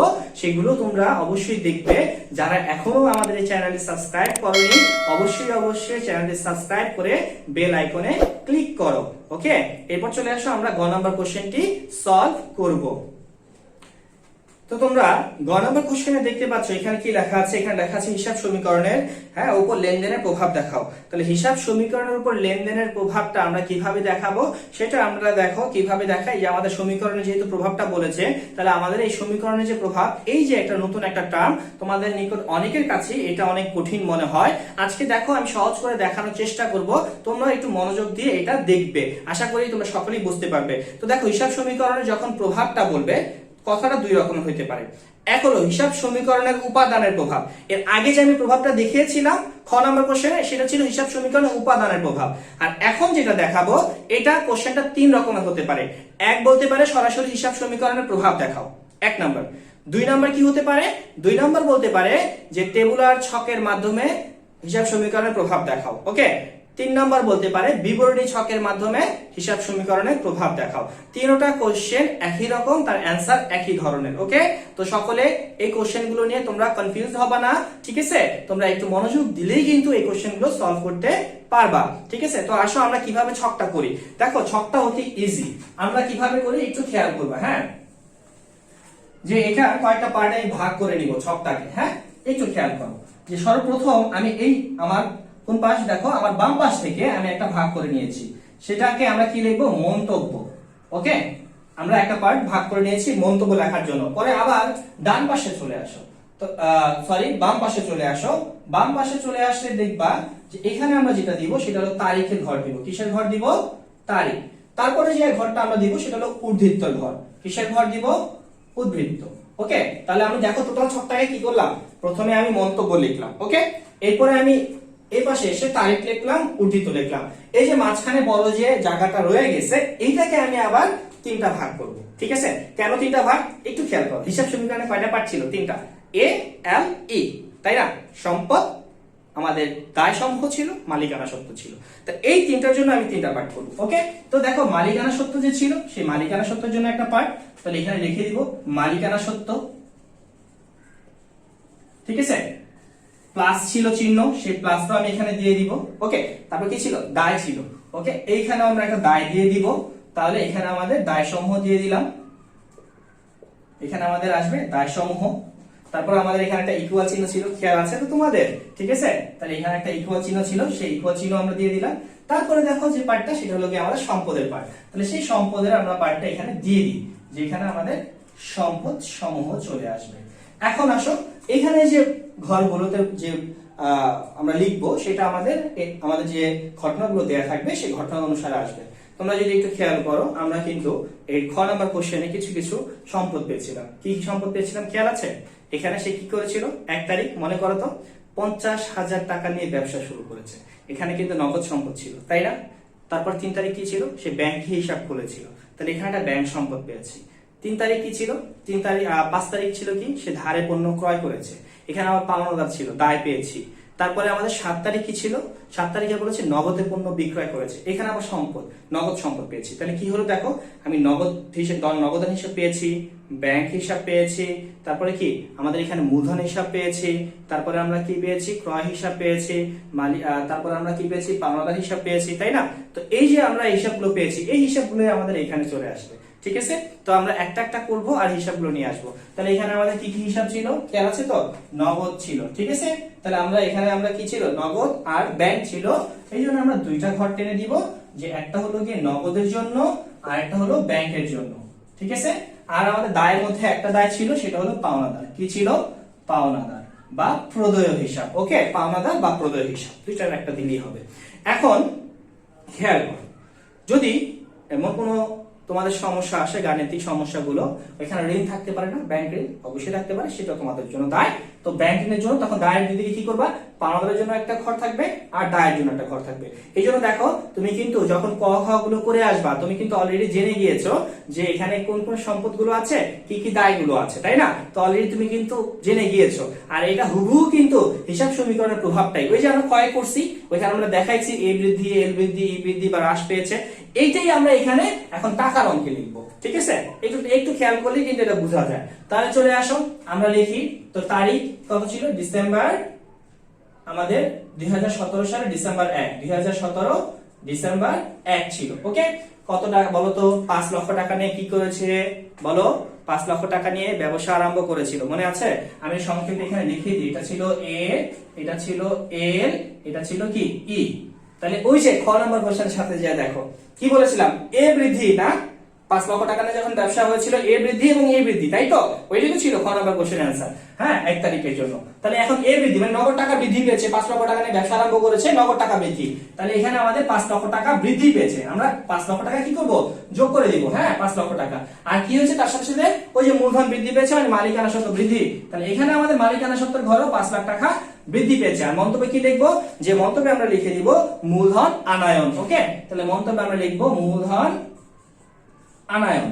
সেগুলো তোমরা অবশ্যই দেখবে। যারা এখনো আমাদের এই চ্যানেলটি সাবস্ক্রাইব করোনি, অবশ্যই চ্যানেলটি সাবস্ক্রাইব করে বেল আইকনে ক্লিক করো। ওকে, এরপর চলে আসো, আমরা গ নাম্বার কোশ্চেনটি সলভ করব। তো তোমরা গ নাম্বার কোশ্চেনে দেখতে পাচ্ছ এখানে কি লেখা আছে, এখানে লেখা আছে হিসাব সমীকরণের উপর লেনদেনের প্রভাব দেখাও। তাহলে হিসাব সমীকরণের উপর লেনদেনের প্রভাবটা আমরা কিভাবে দেখাবো সেটা আমরা দেখো কিভাবে দেখাই। যে আমাদের সমীকরণে যেহেতু প্রভাবটা বলেছে, তাহলে আমাদের এই সমীকরণের যে প্রভাব, এই যে একটা নতুন একটা টার্ম তোমাদের নিকট অনেকের কাছে এটা অনেক কঠিন মনে হয়। আজকে দেখো আমি সহজ করে দেখানোর চেষ্টা করব, তোমরা একটু মনোযোগ দিয়ে এটা দেখবে, আশা করি তোমরা সকলেই বুঝতে পারবে। তো দেখো, হিসাব সমীকরণে যখন প্রভাবটা বলবে, কথাটা দুই রকম হতে পারে। এক হলো হিসাব সমীকরণের উপাদানের প্রভাব। এর আগে যে আমি প্রভাবটা দেখিয়েছিলাম খ নাম্বার কোশ্চেনে, সেটা ছিল হিসাব সমীকরণের উপাদানের প্রভাব। আর এখন যেটা দেখাবো, এটা কোশ্চেনটা তিন রকমের হতে পারে। এক বলতে পারে সরাসরি হিসাব সমীকরণের প্রভাব দেখাও, এক নাম্বার। দুই নাম্বার কি হতে পারে, দুই নাম্বার বলতে পারে যে টেবুলার ছকের মাধ্যমে হিসাব সমীকরণের প্রভাব দেখাও। ওকে, তিন নাম্বার বলতে পারে বিবরণী ছকের মাধ্যমে হিসাব সমীকরণের প্রভাব দেখাও। তিনটা কোশ্চেন একই রকম, তার অ্যান্সার একই ধরনের। ওকে, তো সকলে এই কোশ্চেন গুলো নিয়ে তোমরা কনফিউজ হবা না, ঠিক আছে। তোমরা একটু মনোযোগ দিলেই কিন্তু এই কোশ্চেন গুলো সলভ করতে পারবা, ঠিক আছে। তো আসো আমরা কিভাবে ছকটা করি। দেখো, ছকটা অতি ইজি। আমরা কিভাবে করি একটু খেয়াল করবা। হ্যাঁ, যে এটা কয়েকটা পার্টে ভাগ করে নিব ছকটাকে। হ্যাঁ, একটু খেয়াল করো যে সর্বপ্রথম আমি এই আমার কোন পাশ, দেখো আমার বাম পাশ থেকে আমি একটা ভাগ করে নিয়েছি, সেটাকে আমরা কি লিখবো, মন্তব্য। ওকে, আমরা একটা পার্ট ভাগ করে নিয়েছি মন্তব্য লেখার জন্য। পরে আবার ডান পাশে চলে আসো, তো সরি বাম পাশে চলে আসো। বাম পাশে চলে আসলে দেখবা যে এখানে আমরা যেটা দিব সেটা হলো তারিখের ঘর দিব। কিসের ঘর দিব, তারিখ। তারপরে যে ঘরটা আমরা দিব সেটা হলো উদ্ধৃত্তর ঘর। কিসের ঘর দিব, উদ্ধৃত্ত। ওকে, তাহলে আমি দেখো টোটাল ছকটাকে কি করলাম, প্রথমে আমি মন্তব্য লিখলাম। ওকে, এরপরে আমি এই পাশে এসে তারিখ লিখলাম, উদ্ধৃত লিখলাম। এই যে মাঝখানে বড় যে জায়গাটা রয়ে গেছে, এইটাকে আমি আবার তিনটা ভাগ করব। ঠিক আছে, কেন তিনটা ভাগ একটু খেয়াল করো। হিসাব সমীকরণে কয়টা পার্ট ছিল, তিনটা, এ এল ই, তাই না? সম্পদ, আমাদের দায় সমূহ ছিল, মালিকানা সত্ত্ব ছিল। তো এই তিনটার জন্য আমি তিনটা পার্ট করব। ওকে, তো দেখো মালিকানা সত্ত্ব যে ছিল, সেই মালিকানা সত্ত্বের জন্য একটা পার্ট, তাহলে এখানে লিখে দিব মালিকানা সত্ত্ব। ঠিক আছে, প্লাস ছিল চিহ্ন, সেই প্লাসটা আমি এখানে দিয়ে দিব। ওকে, তারপর কি ছিল, দায় ছিল। ওকে, এইখানে আমরা একটা দায় দিয়ে দিব, তাহলে এখানে আমাদের দায় সমূহ দিয়ে দিলাম। এখানে আমাদের আসবে দায় সমূহ। তারপর আমাদের এখানে একটা ইকুয়াল চিহ্ন ছিল, খেয়াল আছে তো তোমাদের? ঠিক আছে, তাহলে এখানে একটা ইকুয়াল চিহ্ন ছিল, সেই ইকুয়াল চিহ্ন আমরা দিয়ে দিলাম। তারপরে দেখো যে পার্টটা, সেটা হলো আমাদের সম্পদের পার্ট। তাহলে সেই সম্পদের আমরা পার্টটা এখানে দিয়ে দিই, যেখানে আমাদের সম্পদ সমূহ চলে আসবে। এখন আসো, এখানে যে ঘরগুলোতে যে আমরা লিখবো, সেটা আমাদের যে ঘটনাগুলো দেয়া থাকবে সেই ঘটনা অনুসারে আসবে। তোমরা যদি একটু খেয়াল করো, আমরা কিন্তু এই খ নাম্বার কোশ্চেনে কিছু কিছু সম্পদ পেয়েছিলাম। কি সম্পদ পেয়েছিলাম খেয়াল আছে? এখানে সে কি করেছিল, 1 তারিখ মনে করো তো 50,000 টাকা নিয়ে ব্যবসা শুরু করেছে। এখানে কিন্তু নগদ সম্পদ ছিল, তাই না? তারপর 3 তারিখ কি ছিল, সে ব্যাংকে হিসাব খুলেছিল, তাহলে এখানে একটা ব্যাংক সম্পদ পেয়েছি। 3 তারিখ কি ছিল, 5 তারিখ ছিল কি, সে ধারে পণ্য ক্রয় করেছে, এখানে আবার পাওনাদার ছিল, দায় পেয়েছি। তারপরে আমাদের 7 তারিখ কি ছিল, 7 তারিখে বলেছে নগদে পণ্য বিক্রয় করেছে, এখানে আবার সম্পদ, নগদ সম্পদ পেয়েছি। তাহলে কি হলো দেখো, আমি নগদান হিসাব পেয়েছি, ব্যাংক হিসাব পেয়েছি, তারপরে কি আমাদের এখানে মূলধন হিসাব পেয়েছি, তারপরে আমরা কি পেয়েছি, ক্রয় হিসাব পেয়েছি, তারপরে আমরা কি পেয়েছি, পাওনাদার হিসাব পেয়েছি, তাই না? তো এই যে আমরা হিসাবগুলো পেয়েছি, এই হিসাবগুলো আমাদের এখানে চলে আসবে। ঠিক আছে, তো আমরা একটা একটা করব আর হিসাবগুলো নিয়ে আসবো। তাহলে এখানে আমাদের কি কি হিসাব ছিল খেয়াল আছে তো, নগদ ছিল। ঠিক আছে, তাহলে আমরা এখানে আমরা কি ছিল, নগদ আর ব্যাংক ছিল, এই জন্য আমরা দুইটা ঘর টেনে দিব। যে একটা হলো গিয়ে নগদের জন্য আর একটা হলো ব্যাংকের জন্য, ঠিক আছে। আর আমাদের দায়ের মধ্যে একটা দায় ছিল, সেটা হলো পাওনাদার। কি ছিল? পাওনাদার বা প্রদেয় হিসাব। ওকে, পাওনাদার বা প্রদেয় হিসাব, দুইটার একটা দিলেই হবে। এখন খেয়াল করো, যদি এমন কোনো তোমাদের সমস্যা আসে, গাণিতিক সমস্যাগুলো, এখানে ঋণ থাকতে পারে না, ব্যাংক ঋণ অবশ্যই থাকতে পারে, সেটা তোমাদের জন্য দায়। তো ব্যাংক ঋণের জন্য তখন দায়ের দিকে কি করবা? পাওনাদারের জন্য একটা ঘর থাকবে আর দায়ের জন্য একটা ঘর থাকবে। এই জন্য দেখো, তুমি কিন্তু যখন ক খ গুলো করে আসবা, তুমি কিন্তু অলরেডি জেনে গিয়েছো যে এখানে কোন কোন সম্পদগুলো আছে, কি কি দায়গুলো আছে, তাই না? তো অলরেডি তুমি কিন্তু জেনে গিয়েছো। আর এটা হুবহু কিন্তু হিসাব সমীকরণের প্রভাবটাই, ওই যে আমরা ক্ষয় করছি, ওইখানে আমরা দেখাইছি এ বৃদ্ধি, এল বৃদ্ধি, ই বৃদ্ধি বা হ্রাস পেয়েছে, এইটাই আমরা এখানে এখন টাকার অঙ্কে লিখবো, ঠিক আছে। একটু একটু খেয়াল করলে কিন্তু এটা বোঝা যায়। তাহলে চলে আসো, আমরা লিখি। তো তারিখ কত ছিল? ডিসেম্বর, আমাদের 2017 সালে ডিসেম্বর 1, 2017 ডিসেম্বর 1 ছিল। ওকে, কত টাকা বলো তো? 5 লক্ষ টাকা নিয়ে কি করেছে বলো? 5 লক্ষ টাকা নিয়ে ব্যবসা আরম্ভ করেছিল, মনে আছে? আমি সংক্ষেপে এখানে লিখে দিই, এটা ছিল এ, এটা ছিল এল, এটা ছিল কি ই। তাহলে ওই যে খ নম্বর কোশ্চেনের সাথে যা দেখো, কি বলেছিলাম? এ বৃদ্ধি না, 5 লক্ষ টাকা নিয়ে যখন ব্যবসা হয়েছিল, এ বৃদ্ধি এবং এ বৃদ্ধি, তাই তো? ওইটাই তো ছিল খ নম্বর কোশ্চেনের आंसर। হ্যাঁ, 1 তারিখের জন্য। তাহলে এখন এ বৃদ্ধি মানে নগদ টাকা বৃদ্ধি পেয়েছে, 5 লক্ষ টাকা নিয়ে ব্যবসা আরম্ভ করেছে, নগদ টাকা বৃদ্ধি। তাহলে এখানে আমাদের 5 লক্ষ টাকা বৃদ্ধি পেয়েছে, আমরা 5 লক্ষ টাকা কি করব? যোগ করে দিব। হ্যাঁ, 5 লক্ষ টাকা। আর কি হয়েছে তার সাথে সাথে? ওই যে মূলধন বৃদ্ধি পেয়েছে, মানে মালিকানা সত্ত্ব বৃদ্ধি। তাহলে এখানে আমাদের মালিকানা সত্ত্বের ঘরেও 5 লাখ টাকা বৃদ্ধি পেয়েছে। আর মন্তব্যে কি লিখবো? যে মন্তব্যে আমরা লিখে দিব মূলধন আনয়ন। ওকে, তাহলে মন্তব্যে আমরা লিখবো মূলধন আনয়ন।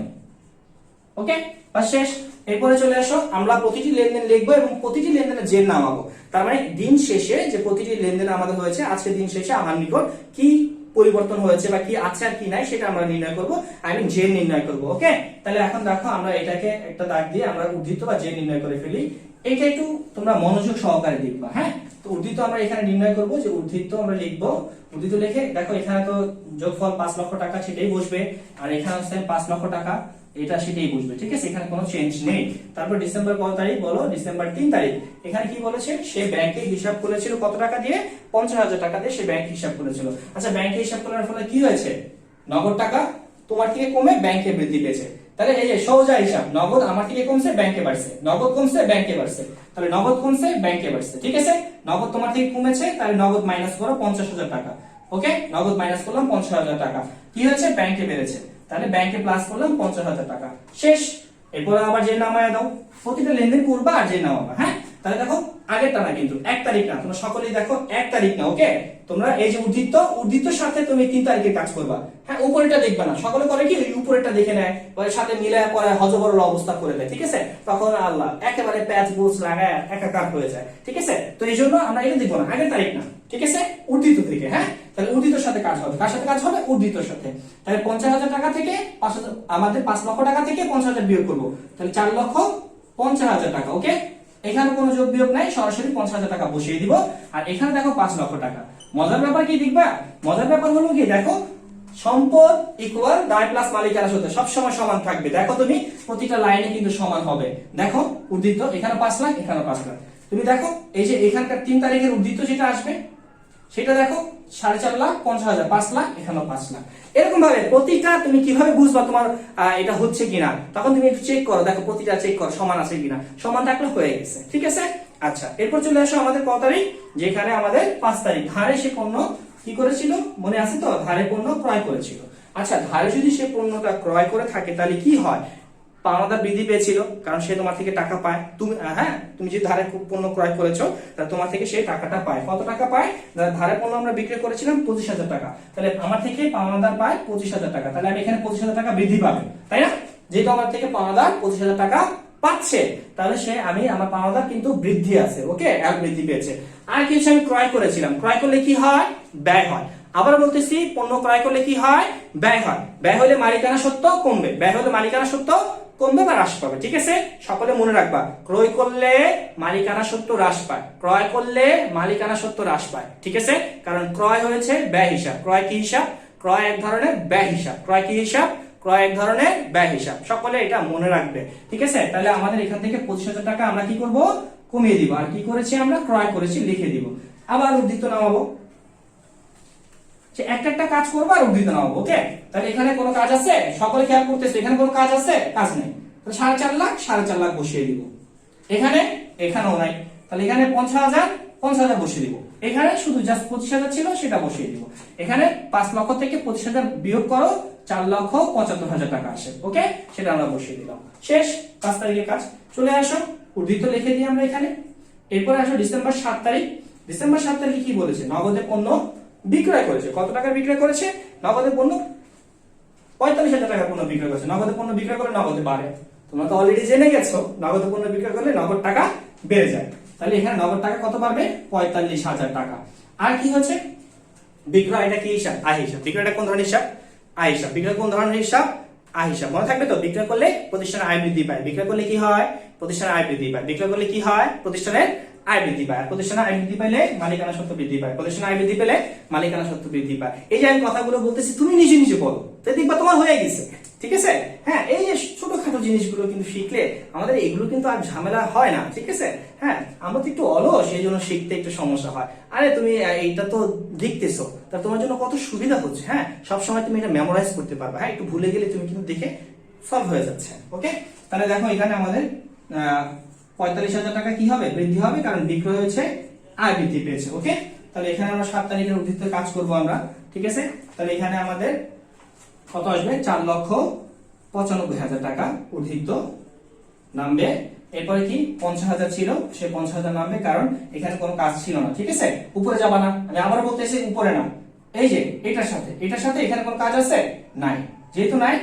ওকে, বাস শেষ। এরপরে চলে আসো, আমরা প্রতিটি লেনদেন লিখবো এবং প্রতিটি লেনদেনের জের নামাবো। তার মানে দিন শেষে যে প্রতিটি লেনদেন আমাদের হয়েছে, আজকে দিন শেষে আমার নিকট কি পরিবর্তন হয়েছে বা কি আছে আর কি নাই, সেটা আমরা নির্ণয় করব, আই মিন জের নির্ণয় করব। ওকে, তাহলে এখন দেখো, আমরা এটাকে একটা দাগ দিয়ে আমরা উদ্ধৃত বা জের নির্ণয় করে ফেলি। এটা একটু তোমরা মনোযোগ সহকারে দেখবা। হ্যাঁ, তো উদ্ধৃত আমরা এখানে নির্ণয় করব, যে উদ্ধৃত আমরা লিখবো। উদ্ধৃত লিখে দেখো, এখানে তো যোগফল 5 লক্ষ টাকা সেটাই বসবে, আর এখানে হচ্ছে 5 লক্ষ টাকা, এটা সেটাই বুঝবে, ঠিক আছে। এখানে কোনো চেঞ্জ নেই। তারপর ডিসেম্বর কত তারিখ বলো? ডিসেম্বর 3 তারিখ। এখানে কি বলেছে? সে ব্যাংকে হিসাব করেছিল কত টাকা দিয়ে? 50,000 টাকা দিয়ে সে ব্যাংক হিসাব করেছিল। আচ্ছা, ব্যাংকে হিসাব করার ফলে কি হয়েছে? নগদ টাকা তোমার থেকে কমে ব্যাংকে বৃদ্ধি পেয়েছে। তাহলে এই যে সোজা হিসাব, নগদ আমার থেকে কমছে, ব্যাংকে বাড়ছে, নগদ কমছে, ব্যাংকে বাড়ছে। তাহলে নগদ কমছে, ব্যাংকে বাড়ছে, ঠিক আছে। নগদ তোমার থেকে কমেছে, তাহলে নগদ মাইনাস করো 50,000 টাকা। ওকে, নগদ মাইনাস করলাম 50,000 টাকা। কি হয়েছে? ব্যাংকে বেড়েছে, তাহলে ব্যাংকে প্লাস করলাম 50,000 টাকা। শেষ। এরপর আবার যে নামায় দাও, প্রতিটা লেনদেন করবা আর যে নামাবা। হ্যাঁ, তাহলে দেখো, আগেরটা না কিন্তু 1 তারিখ না, তোমরা সকলেই দেখো 1 তারিখ না। ওকে, তোমরা এই যে উদ্ধৃতর সাথে তুমি 3 তারিখের কাজ করবা। হ্যাঁ, উপরেরটা দেখবা না, সকলে করে কি ওই উপরেরটা দেখে নেয়, ওর সাথে মিলায় পরে হজবরল অবস্থা করে দেয়, ঠিক আছে। তখন আল্লাহ একেবারে প্যাচ বুচ লাগায় একাকার হয়ে যায়, ঠিক আছে। তো এই জন্য আমরা এটা দেখবো না, আগের তারিখ না, ঠিক আছে, উদ্ধৃত থেকে। হ্যাঁ, তাহলে উদ্ধৃতর সাথে কাজ হবে। কার সাথে কাজ হবে? উদ্ধৃতর সাথে। তাহলে 50,000 টাকা থেকে 5,000, আমাদের 5 লক্ষ টাকা থেকে 50,000 বিয়োগ করবো, তাহলে 4,50,000 টাকা। ওকে, এখানে কোনো যোগ বিয়োগ নাই, সরাসরি 50,000 টাকা বসিয়ে দিব। আর এখানে দেখো 5 লক্ষ টাকা। মজার ব্যাপার কি দেখবা? মজার ব্যাপার হলো কি, দেখো সম্পদ ইকুয়াল দায় প্লাস মালিকানা সত্ত্ব সবসময় সমান থাকবে। দেখো তুমি প্রতিটা লাইনে কিন্তু সমান হবে। দেখো উদ্ধৃত, এখানে 5 লাখ, এখানে 5 লাখ। তুমি দেখো এই যে এখানকার 3 তারিখের উদ্ধৃত যেটা আসবে, সেটা দেখো 4.5 লাখ, 50,000, 5 লাখ, এখানেও 5 লাখ। এরকম ভাবে প্রতিটা তুমি কিভাবে বুঝবা তোমার এটা হচ্ছে কিনা, তখন তুমি একটু চেক করো, দেখো প্রতিটা চেক করো সমান আছে কিনা। সমান থাকলে হয়ে গেছে, ঠিক আছে। আচ্ছা, এরপর চলে আসো আমাদের কত তারিখ, যেখানে আমাদের 5 তারিখ। ধারে সে পণ্য কি করেছিল মনে আছে তো? ধারে পণ্য ক্রয় করেছিল। আচ্ছা, ধারে যদি সে পণ্যটা ক্রয় করে থাকে, তাহলে কি হয়? পাওনাদার বৃদ্ধি পেয়েছিল, কারণ সে তোমার থেকে টাকা পায়। তুমি হ্যাঁ, তুমি যে ধারে পণ্য ক্রয় করেছো, তাহলে তোমার থেকে সে টাকাটা পায়। কত টাকা পায়? ধারে পণ্য আমরা বিক্রি করেছিলাম 25,000 টাকা, তাহলে আমার থেকে পাওনাদার পায় 25,000 টাকা। তাহলে আমি এখানে 25,000 টাকা বৃদ্ধি পাবে, তাই না? যেহেতু আমার থেকে পাওনাদার 25,000 টাকা পাচ্ছে, তাহলে আমার পাওনাদার কিন্তু বৃদ্ধি আছে। ওকে, এক বৃদ্ধি পেয়েছে। আর কিছু আমি ক্রয় করেছিলাম, ক্রয় করলে কি হয়? ব্যয় হয়। আবার বলতেছি, পণ্য ক্রয় করলে কি হয়? ব্যয় হয়। ব্যয় হলে মালিকানা সত্ত্ব কমবে, ব্যয় হলে মালিকানা সত্ত্ব কমবে বা হ্রাস পাবে, ঠিক আছে। সকলে মনে রাখবা, ক্রয় করলে মালিকানা সত্ত্ব হ্রাস পায়, ক্রয় করলে মালিকানা সত্ত্ব হ্রাস পায়, ঠিক আছে। কারণ ক্রয় হয়েছে ব্যয় হিসাব। ক্রয় কি হিসাব? ক্রয় এক ধরনের ব্যয় হিসাব। ক্রয় কি হিসাব? ক্রয় এক ধরনের ব্যয় হিসাব। সকলে এটা মনে রাখবে, ঠিক আছে। তাহলে আমাদের এখান থেকে 25,000 টাকা আমরা কি করব? কমিয়ে দিব। আর কি করেছি আমরা? ক্রয় করেছি, লিখে দিব। আবার উদ্ধৃত নামাবো। যে একটা একটা কাজ করবো আর উদ্ধৃত নামাবো। ওকে, তাহলে এখানে কোনো কাজ আছে? সকলে খেয়াল করতেছে, এখানে কোনো কাজ আছে? কাজ নেই। তাহলে 4.5 লাখ 4.5 লাখ বসিয়ে দিব। এখানেও নাই, তাহলে এখানে 50,000 বসিয়ে দিব। এখানে শুধু জাস্ট 25,000 ছিল, সেটা বসিয়ে দিব। এখানে 5 লক্ষ থেকে 25,000 বিয়োগ করো, 4,75,000 টাকা আসে। ওকে, সেটা আমরা বসিয়ে দিলাম। শেষ, 5 তারিখের কাজ। চলে আসো, উদ্ধৃত লিখে দিই আমরা এখানে। এরপরে আসো ডিসেম্বর 7 তারিখ। ডিসেম্বর 7 তারিখে কি বলেছে? নগদে পণ্য বিক্রয় করেছে। কত টাকা বিক্রয় করেছে? নগদে পণ্য 45,000 টাকা পণ্য বিক্রয় করেছে। নগদে পণ্য বিক্রয় করলে নগদে বাড়ে, তোমরা তো অলরেডি জেনে গেছো। নগদে পণ্য বিক্রয় করলে নগদ টাকা বেড়ে যায়। তাহলে এখানে নগদ টাকা কত বাড়বে? 45,000 টাকা। আর কি হচ্ছে? বিক্রয়, এটা কি হিসাব? আয় হিসাব। বিক্রয়টা কোন ধরনের হিসাব? আয় হিসাব। বিক্রয় কোন ধরনের হিসাব? আয় হিসাব। মনে থাকবে তো? বিক্রয় করলে প্রতিষ্ঠানের আয় বৃদ্ধি পায়। বিক্রয় করলে কি হয়? প্রতিষ্ঠানের আয় বৃদ্ধি পায়। বিক্রয় করলে কি হয়? প্রতিষ্ঠানের আয় বৃদ্ধি পায়। প্রতিষ্ঠানের আয় বৃদ্ধি পাইলে মালিকানা সত্ত্ব বৃদ্ধি পায়। প্রতিষ্ঠানের আয় বৃদ্ধি পেলে মালিকানা সত্ত্ব বৃদ্ধি পায়। এই যে আমি কথাগুলো বলতেছি, তুমি নিজে নিজে বলো, তো দেখবা তোমার হয়ে গেছে। ঠিক আছে? হ্যাঁ, এই যে ছোটখাটো জিনিসগুলো কিন্তু শিখলে আমাদের এগুলো কিন্তু আর ঝামেলা হয় না। ঠিক আছে? হ্যাঁ, আমরা তো একটু অলস, এই জন্য শিখতে একটু সমস্যা হয়। আরে তুমি এইটা তো দেখতেছো, তা তোমার জন্য কত সুবিধা হচ্ছে। হ্যাঁ, সবসময় তুমি এটা মেমোরাইজ করতে পারবে। হ্যাঁ, একটু ভুলে গেলে তুমি কিন্তু দেখে সলভ হয়ে যাচ্ছে। ওকে, তাহলে দেখো এখানে আমাদের 45,000 টাকা কি হবে? বৃদ্ধি হবে, কারণ বিক্রয় হয়েছে, আয় বৃদ্ধি পেয়েছে। ওকে, তাহলে এখানে আমরা 7 তারিখের উদ্ধৃত কাজ করবো আমরা। ঠিক আছে? তাহলে এখানে আমাদের কত আসবে? 4,95,000 টাকা উদ্ধৃত নামবে। এরপরে কি 50,000 ছিল, সে 50,000 নামবে, কারণ এখানে কোনো কাজ ছিল না। ঠিক আছে? উপরে যাবা না, আমি আবারও বলতেছি উপরে না, এই যে এটার সাথে এখানে কোনো কাজ আছে? নাই। যেহেতু নাই,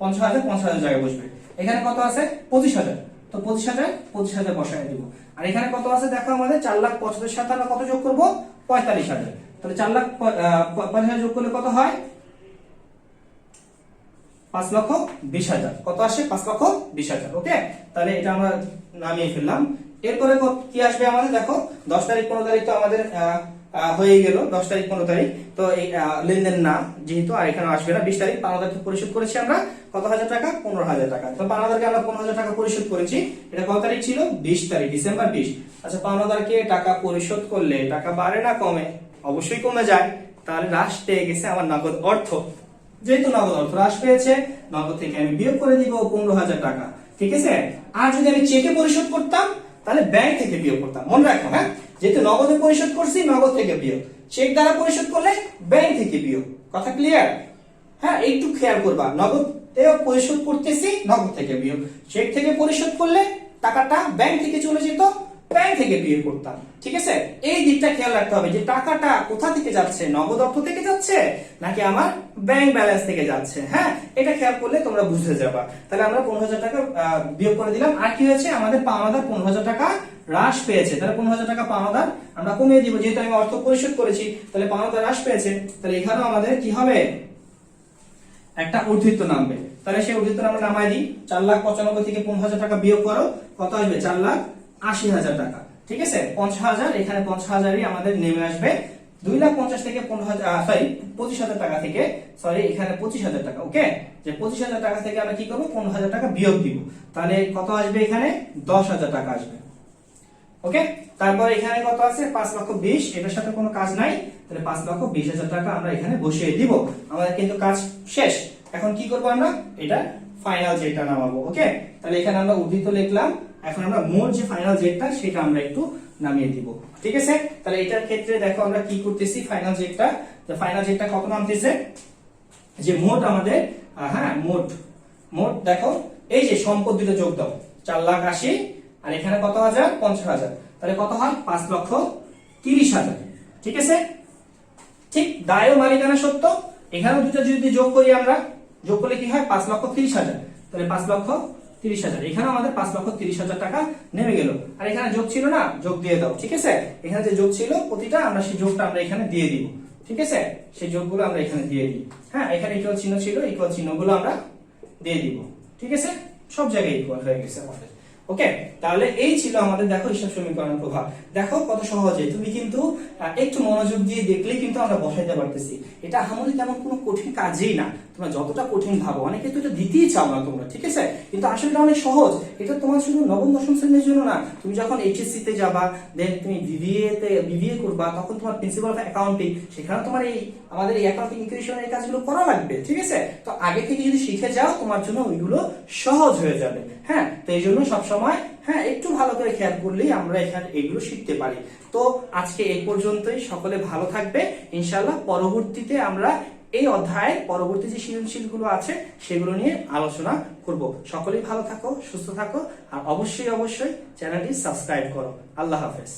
50,000 জায়গায় বসবে। এখানে কত আছে? 25,000, তো 25,000 বসায় দিব। আর এখানে কত আছে দেখো আমাদের? 4,75,000 সাথে আমরা কত যোগ করবো? 45,000। তাহলে 4,45,000 যোগ করলে কত হয়? 5,20,000। কত আসে? 5,20,000। ওকে, তাহলে এটা আমরা নামিয়ে ফেললাম। এরপরে কি আসবে আমাদের? দেখো 10 তারিখ 15 তারিখ তো আমাদের হয়ে গেল। 10 তারিখ 15 তারিখ তো এই লেনদেন না যেহেতু, আর এখানে আসবে না। 20 তারিখ পাওনাদারকে পরিশোধ করেছি আমরা কত হাজার টাকা? 15,000 টাকা। তো পাওনাদারকে আমরা 15,000 টাকা পরিশোধ করেছি। এটা কত তারিখ ছিল? 20 তারিখ, ডিসেম্বর 20। আচ্ছা, পাওনাদারকে টাকা পরিশোধ করলে টাকা বাড়ে না কমে? অবশ্যই কমে যায়। তাহলে হ্রাস পেয়ে গেছে আমার নগদ অর্থ। যেহেতু নগদ অর্থ হ্রাস পেয়েছে, নগদ থেকে আমি বিয়োগ করে দিব 15,000 টাকা। ঠিক আছে? আর যদি আমি চেকে পরিশোধ করতাম, তাহলে ব্যাংক থেকে বিয়োগ করতাম। মনে রাখো, হ্যাঁ, যেহেতু নগদে পরিশোধ করছি, নগদ থেকে বিয়োগ। চেক দ্বারা পরিশোধ করলে ব্যাংক থেকে বিয়োগ। কথা ক্লিয়ার? হ্যাঁ, একটু খেয়াল করবা, নগদে পরিশোধ করতেছি, নগদ থেকে বিয়োগ। চেক থেকে পরিশোধ করলে টাকাটা ব্যাংক থেকে চলে যেত, ব্যাংক থেকে বিয়োগ করতাম। ঠিক আছে? এই দিকটা খেয়াল রাখতে হবে যে টাকাটা কোথা থেকে যাচ্ছে, নগদ অর্থ থেকে যাচ্ছে নাকি আমার ব্যাংক ব্যালেন্স থেকে যাচ্ছে। হ্যাঁ, এটা খেয়াল করলে তোমরা বুঝতে যাবা। তাহলে আমরা 15,000 টাকা বিয়োগ করে দিলাম। আর কি হয়েছে? আমাদের পাওনাদার 15,000 টাকা হ্রাস পেয়েছে। তাহলে 15,000 টাকা পাওনাদার আমরা কমিয়ে দিব, যেহেতু আমি অর্থ পরিশোধ করেছি। তাহলে পাওনাদার হ্রাস পেয়েছে, তাহলে এখানেও আমাদের কি হবে? একটা উদ্ধৃত নামবে। তাহলে সেই উদ্ধৃত আমরা নামাই দিই। 4,95,000 থেকে 15,000 টাকা বিয়োগ করো, কত আসবে? 4,80,000 টাকা। ঠিক আছে? 50,000, এখানে 50,000ই আমাদের নেমে আসবে। 2,50,000 থেকে 25,000 টাকা থেকে, এখানে 25,000 টাকা। ওকে, যে 25,000 টাকা থেকে আমরা কি করবো? 15,000 টাকা বিয়োগ দিব। তাহলে কত আসবে? এখানে 10,000 টাকা আসবে। ওকে, তারপর এখানে কত আছে? 5,20,000। এটার সাথে কোনো কাজ নাই, তাহলে 5,20,000 টাকা আমরা এখানে বসিয়ে দিব। আমাদের কিন্তু কাজ শেষ। এখন কি করবো আমরা? এটা ফাইনাল যেটা নামাবো। ওকে, তাহলে এখানে আমরা উদ্ধৃত লিখলাম। এখন আমরা মোট যে ফাইনাল জেটটা সেটা আমরা একটু নামিয়ে দিব। ঠিক আছে? তাহলে এটার ক্ষেত্রে দেখো আমরা কি করতেছি? ফাইনাল জেটটা কত নামতেছে? যে মোট আমাদের, হ্যাঁ, মোট দেখো, এই যে সম্পদ দুটো যোগ দাও, 4,80,000, আর এখানে কত হাজার? 50,000। তাহলে কত হয়? 5,30,000। ঠিক আছে? ঠিক দায় ও মালিকানা সত্ত্ব, এখানেও দুটো যদি যোগ করি আমরা, যোগ করলে কি হয়? 5,30,000। তাহলে 5,30,000, এখানে আমাদের 5,30,000 টাকা নেমে গেল। আর এখানে যোগ ছিল না, যোগ দিয়ে দাও। ঠিক আছে? এখানে যে যোগ ছিল প্রতিটা, আমরা সেই যোগটা আমরা এখানে দিয়ে দিব। ঠিক আছে? সেই যোগগুলো আমরা এখানে দিয়ে দিই। হ্যাঁ, এখানে ইকুয়াল চিহ্ন ছিল, ইকুয়াল চিহ্নগুলো আমরা দিয়ে দিব। ঠিক আছে? সব জায়গায় ইকুয়াল হয়ে গেছে আমাদের। ওকে, তাহলে এই ছিল আমাদের দেখো হিসাব সমীকরণের প্রভাব। দেখো কত সহজে, তুমি কিন্তু একটু মনোযোগ দিয়ে দেখলেই কিন্তু আমরা বসাইতে পারতেছি। এটা আমাদের তেমন কোনো কঠিন কাজই না, তোমরা যতটা কঠিন ভাবো, অনেকে তো এটা দিতেই চাও না তোমরা, ঠিক আছে, কিন্তু আসলে এটা অনেক সহজ। এটা তোমার শুধু নবম দশম শ্রেণীর জন্য না, তুমি যখন এইচএসসি তে যাবা, দেন তুমি বিবিএ করবা, তখন তোমার প্রিন্সিপাল অফ অ্যাকাউন্টিং, সেখানে তোমার এই আমাদের এই অ্যাকাউন্টিং ইকুয়েশনের কাজগুলো করা লাগবে, ঠিক আছে। তো আগে থেকে যদি শিখে যাও, তোমার জন্য ওইগুলো সহজ হয়ে যাবে। হ্যাঁ, তো এই জন্য সবসময় একটু ভালো করে খেয়াল করলেই আমরা এখানে এগুলো শিখতে পারি। তো আজকে এই পর্যন্তই, সকলে ভালো থাকবে ইনশাআল্লাহ। পরবর্তীতে আমরা এই অধ্যায়ের পরবর্তী যে সৃজনশীলগুলো আছে সেগুলো নিয়ে আলোচনা করব। সকলেই ভালো থাকো, সুস্থ থাকো, আর অবশ্যই চ্যানেলটি সাবস্ক্রাইব করো। আল্লাহ হাফেজ।